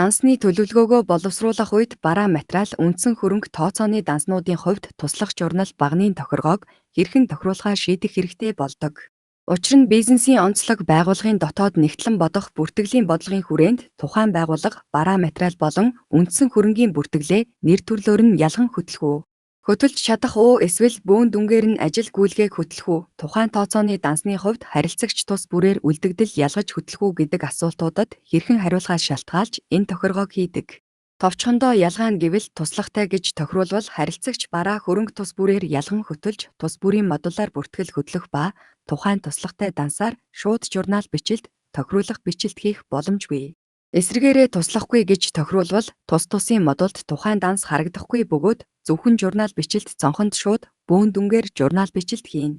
Дансны төлөвлөгөөгөө боловсруулах үед бараа материал, үндсэн хөрөнгө тооцооны данснуудын хувьд туслах журнал багны тохиргоог хэрхэн тохируулахаа шийдэх хэрэгтэй болдог. Учир нь бизнесийн онцлог байгууллагын дотоод нэгтлэн бодох бүртгэлийн бодлогын хүрээнд тухайн байгууллага бараа материал болон үндсэн хөрөнгийн бүртгэлээ нэр төрлөөр нь ялхан хөтлөх үү? Хөтөлж чадах уу эсвэл бөөн дүнгээр нь ажил гүйлгээг хөтлөх үү? Тухайн тооцооны дансны хувьд харилцагч тус бүрээр үлдэгдэл ялгаж хөтлөх үү гэдэг асуултуудад хэрхэн хариулахаас шалтгаалж энэ тохиргоог хийдэг. Товчхондоо ялгаа нь гэвэл туслахтай гэж тохируулбал харилцагч бараа хөрөнгө тус бүрээр ялган хөтөлж тус бүрийн модулаар бүртгэл хөтлөх ба тухайн туслахтай дансаар шууд журнал бичлэлд тохируулах бичлэлт хийх боломжгүй. Эсвэргээрээ туслахгүй гэж тохируулбал тус тусын модулд тухайн данс харагдахгүй бөгөөд зөвхөн журнал бичлэлт цонхонд шууд бөөн дүнгээр журнал бичлэлт хийн.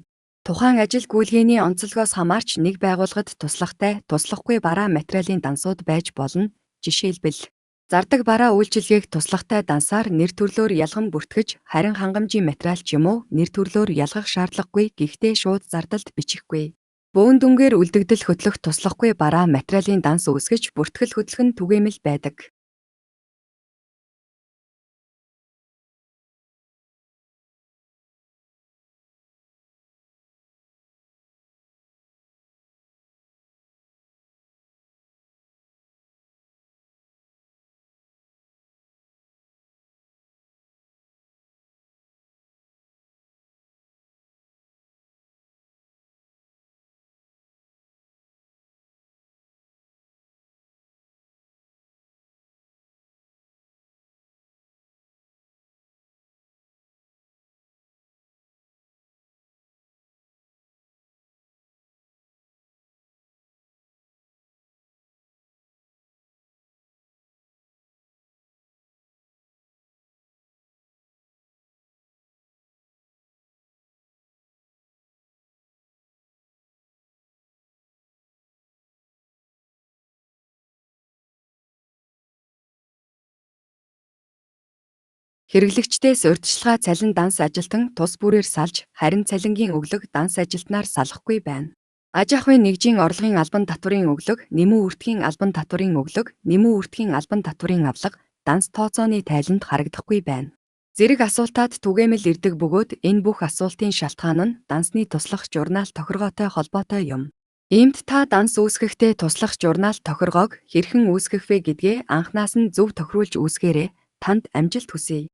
Тухайн ажил гүйцэтгэлийн онцлогоос хамаарч нэг байгууллагад туслахтай, туслахгүй бараа материалын дансууд байж болно. Жишээлбэл зардаг бараа үйлчилгээг туслахтай дансаар нэр төрлөөр ялган бүртгэж, харин хангамжийн материал ч юм уу нэр төрлөөр ялгах шаардлагагүй, гэхдээ шууд зардалд бичихгүй. Бөөн дүнгээр үлдэгдэл хөтлөх туслахгүй бараа материалын данс үүсгэж бүртгэл хөтлөх нь түгээмэл байдаг. Хэрэглэгчдээс урьдчилгаа цалин данс ажилтан тус бүрээр салж, харин цалингийн өглөг данс ажилтнаар салахгүй байна. Аж ахуйн нэгжийн орлогын албан татварын өглөг, нэмүү үртгийн албан татварын өглөг, нэмүү үртгийн албан татварын авлага, данс тооцооны тайланд харагдахгүй байна. Зэрэг асуултад түгээмэл ирдэг бөгөөд энэ бүх асуултын шалтгаан нь дансны туслах журнал тохиргоотой холбоотой юм. Иймд та данс үүсгэхдээ туслах журнал тохиргоог хэрхэн үүсгэх вэ гэдгээ анхнаас нь зөв тохируулж үүсгээрэй. Танд амжилт хүсье.